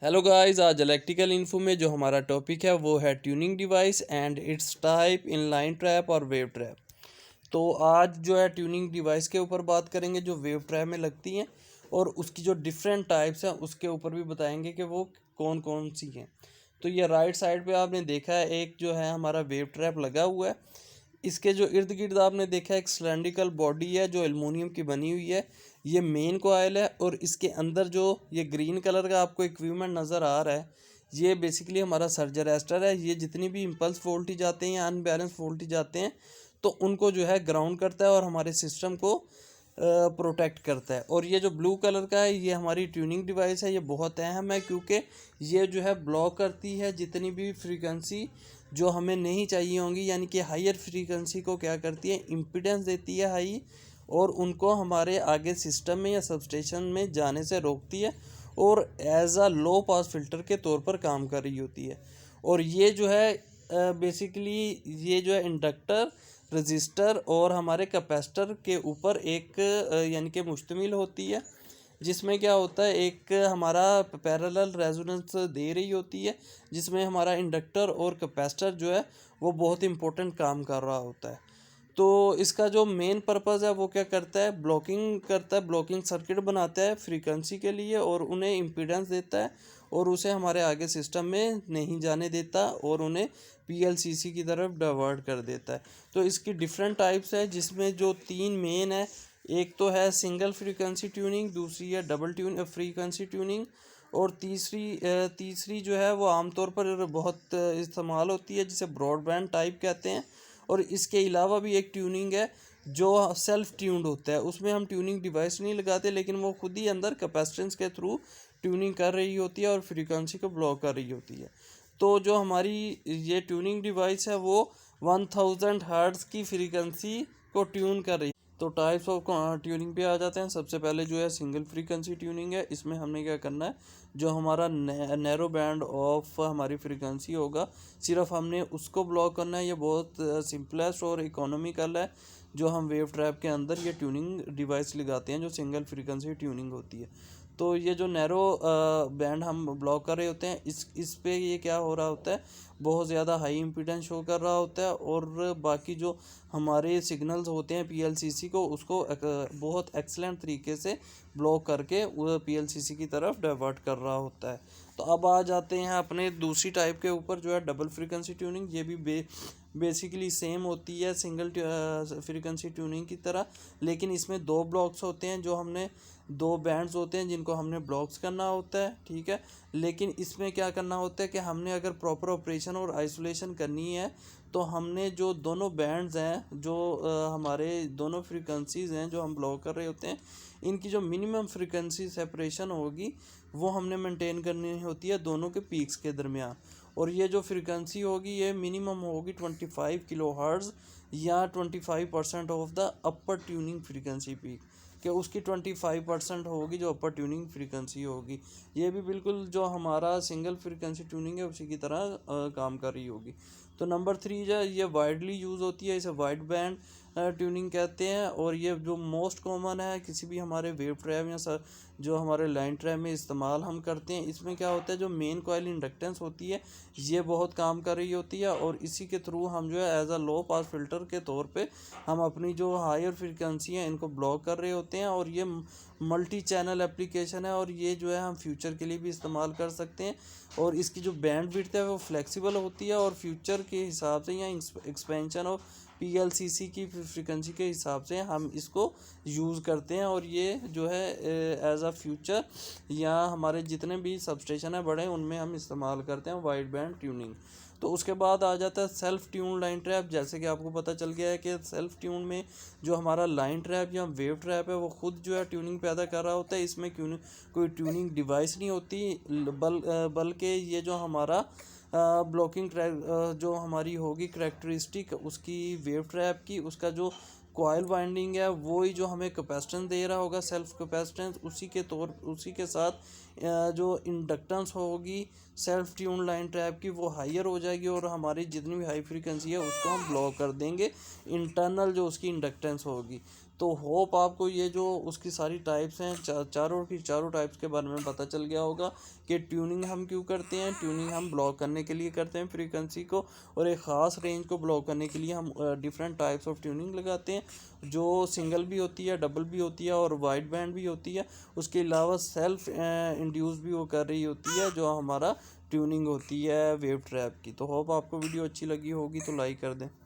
Hello guys, आज electrical info में जो हमारा टॉपिक है वो है tuning device and it's type in line trap और वेव ट्रैप। तो आज जो है ट्यूनिंग डिवाइस के ऊपर बात करेंगे जो वेव ट्रैप में लगती हैं, और उसकी जो डिफरेंट टाइप्स हैं उसके ऊपर भी बताएंगे कि वो कौन कौन सी हैं। तो ये राइट साइड पे आपने देखा है एक जो है हमारा वेव ट्रैप लगा हुआ है। इसके जो इर्द गिर्द आपने देखा है एक सिलेंड्रिकल बॉडी है जो एल्युमिनियम की बनी हुई है। ये मेन कॉइल है और इसके अंदर जो ये ग्रीन कलर का आपको इक्विपमेंट नज़र आ रहा है, ये बेसिकली हमारा सर्ज अरेस्टर है। ये जितनी भी इम्पल्स वोल्टेज आते हैं या अनबैलेंस वोल्टेज आते हैं तो उनको जो है ग्राउंड करता है और हमारे सिस्टम को प्रोटेक्ट करता है। और ये जो ब्लू कलर का है ये हमारी ट्यूनिंग डिवाइस है। ये बहुत अहम है क्योंकि ये जो है ब्लॉक करती है जितनी भी फ्रीक्वेंसी जो हमें नहीं चाहिए होंगी, यानी कि हायर फ्रीक्वेंसी को क्या करती है, इम्पीडेंस देती है हाई, और उनको हमारे आगे सिस्टम में या सबस्टेशन में जाने से रोकती है और as a low pass filter के तौर पर काम कर रही होती है। और ये जो है बेसिकली ये जो है इंडक्टर, रजिस्टर और हमारे कैपेसिटर के ऊपर एक यानी कि मुश्तमिल होती है, जिसमें क्या होता है एक हमारा पैरेलल रेजोनेंस दे रही होती है, जिसमें हमारा इंडक्टर और कैपेसिटर जो है वो बहुत इंपॉर्टेंट काम कर रहा होता है। तो इसका जो मेन पर्पज़ है वो क्या करता है, ब्लॉकिंग करता है, ब्लॉकिंग सर्किट बनाता है फ्रीक्वेंसी के लिए और उन्हें इम्पीडेंस देता है और उसे हमारे आगे सिस्टम में नहीं जाने देता और उन्हें पीएलसीसी की तरफ डाइवर्ट कर देता है। तो इसकी डिफरेंट टाइप्स है जिसमें जो तीन मेन है, एक तो है सिंगल फ्रीक्वेंसी ट्यूनिंग, दूसरी है डबल फ्रीक्वेंसी ट्यूनिंग, और तीसरी जो है वो आमतौर पर बहुत इस्तेमाल होती है जिसे ब्रॉडबैंड टाइप कहते हैं। और इसके अलावा भी एक ट्यूनिंग है जो सेल्फ ट्यून्ड होता है, उसमें हम ट्यूनिंग डिवाइस नहीं लगाते लेकिन वो खुद ही अंदर कैपेसिटेंस के थ्रू ट्यूनिंग कर रही होती है और फ्रीक्वेंसी को ब्लॉक कर रही होती है। तो जो हमारी ये ट्यूनिंग डिवाइस है वो 1000 हर्ट्ज़ की फ्रीक्वेंसी को ट्यून कर रही है। तो टाइप्स ऑफ ट्यूनिंग पे आ जाते हैं। सबसे पहले जो है सिंगल फ्रीक्वेंसी ट्यूनिंग है। इसमें हमने क्या करना है, जो हमारा नैरो बैंड ऑफ हमारी फ्रीक्वेंसी होगा सिर्फ हमने उसको ब्लॉक करना है। ये बहुत सिंपलेस्ट और इकोनॉमिकल है जो हम वेव ट्रैप के अंदर ये ट्यूनिंग डिवाइस लगाते हैं जो सिंगल फ्रीक्वेंसी ट्यूनिंग होती है। तो ये जो नैरो बैंड हम ब्लॉक कर रहे होते हैं इस पे ये क्या हो रहा होता है, बहुत ज़्यादा हाई इम्पीडेंस शो कर रहा होता है और बाकी जो हमारे सिग्नल्स होते हैं पीएलसीसी को उसको बहुत एक्सलेंट तरीके से ब्लॉक करके वो पीएलसीसी की तरफ डाइवर्ट कर रहा होता है। तो अब आ जाते हैं अपने दूसरी टाइप के ऊपर जो है डबल फ्रीक्वेंसी ट्यूनिंग। ये भी बेसिकली सेम होती है सिंगल फ्रीक्वेंसी ट्यूनिंग की तरह, लेकिन इसमें दो ब्लॉक्स होते हैं, जो हमने दो बैंड्स होते हैं जिनको हमने ब्लॉक्स करना होता है, ठीक है। लेकिन इसमें क्या करना होता है कि हमने अगर प्रॉपर ऑपरेशन और आइसोलेशन करनी है तो हमने जो दोनों बैंड्स हैं, जो हमारे दोनों फ्रीक्वेंसीज़ हैं जो हम ब्लॉक कर रहे होते हैं, इनकी जो मिनिमम फ्रीक्वेंसी सेपरेशन होगी वो हमने मेंटेन करनी होती है दोनों के पीक्स के दरमियान। और ये जो फ्रीक्वेंसी होगी ये मिनिमम होगी 25 kHz या 25% of the upper tuning frequency peak, कि उसकी 25% होगी जो अपर ट्यूनिंग फ्रीक्वेंसी होगी। ये भी बिल्कुल जो हमारा सिंगल फ्रीक्वेंसी ट्यूनिंग है उसी की तरह काम कर रही होगी। तो नंबर 3 जो ये वाइडली यूज़ होती है, इसे वाइड बैंड ट्यूनिंग कहते हैं। और ये जो मोस्ट कॉमन है किसी भी हमारे वेव ट्रैप या जो हमारे लाइन ट्रैप में इस्तेमाल हम करते हैं। इसमें क्या होता है, जो मेन कॉइल इंडक्टेंस होती है ये बहुत काम कर रही होती है और इसी के थ्रू हम जो है as a low pass filter के तौर पे हम अपनी जो हायर फ्रीक्वेंसी हैं इनको ब्लॉक कर रहे होते हैं। और ये मल्टी चैनल एप्लीकेशन है और ये जो है हम फ्यूचर के लिए भी इस्तेमाल कर सकते हैं। और इसकी जो बैंड विड्थ है वो फ्लेक्सिबल होती है और फ्यूचर के हिसाब से या एक्सपेंशन ऑफ पीएलसीसी की फ्रीक्वेंसी के हिसाब से हम इसको यूज़ करते हैं। और ये जो है एज अ फ्यूचर या हमारे जितने भी सबस्टेशन है बड़े उनमें हम इस्तेमाल करते हैं वाइड बैंड ट्यूनिंग। तो उसके बाद आ जाता है सेल्फ ट्यून लाइन ट्रैप। जैसे कि आपको पता चल गया है कि सेल्फ ट्यून में जो हमारा लाइन ट्रैप या वेव ट्रैप है वो खुद जो है ट्यूनिंग पैदा कर रहा होता है। इसमें कोई ट्यूनिंग डिवाइस नहीं होती, बल्कि ये जो हमारा ब्लॉकिंग जो हमारी होगी करैक्टरिस्टिक उसकी वेव ट्रैप की, उसका जो कॉइल वाइंडिंग है वो ही जो हमें कैपेसिटेंस दे रहा होगा, सेल्फ कैपेसिटेंस, उसी के साथ जो इंडक्टेंस होगी सेल्फ ट्यून लाइन ट्रैप की वो हाइयर हो जाएगी और हमारी जितनी भी हाई फ्रीक्वेंसी है उसको हम ब्लॉक कर देंगे, इंटरनल जो उसकी इंडक्टेंस होगी। तो होप आपको ये जो उसकी सारी टाइप्स हैं चारों की चारों टाइप्स के बारे में पता चल गया होगा कि ट्यूनिंग हम क्यों करते हैं। ट्यूनिंग हम ब्लॉक करने के लिए करते हैं फ्रीक्वेंसी को, और एक ख़ास रेंज को ब्लॉक करने के लिए हम डिफरेंट टाइप्स ऑफ ट्यूनिंग लगाते हैं जो सिंगल भी होती है, डबल भी होती है और वाइड बैंड भी होती है। उसके अलावा सेल्फ इंड्यूस भी वो कर रही होती है जो हमारा ट्यूनिंग होती है वेव ट्रैप की। तो होप आपको वीडियो अच्छी लगी होगी तो लाइक कर दें।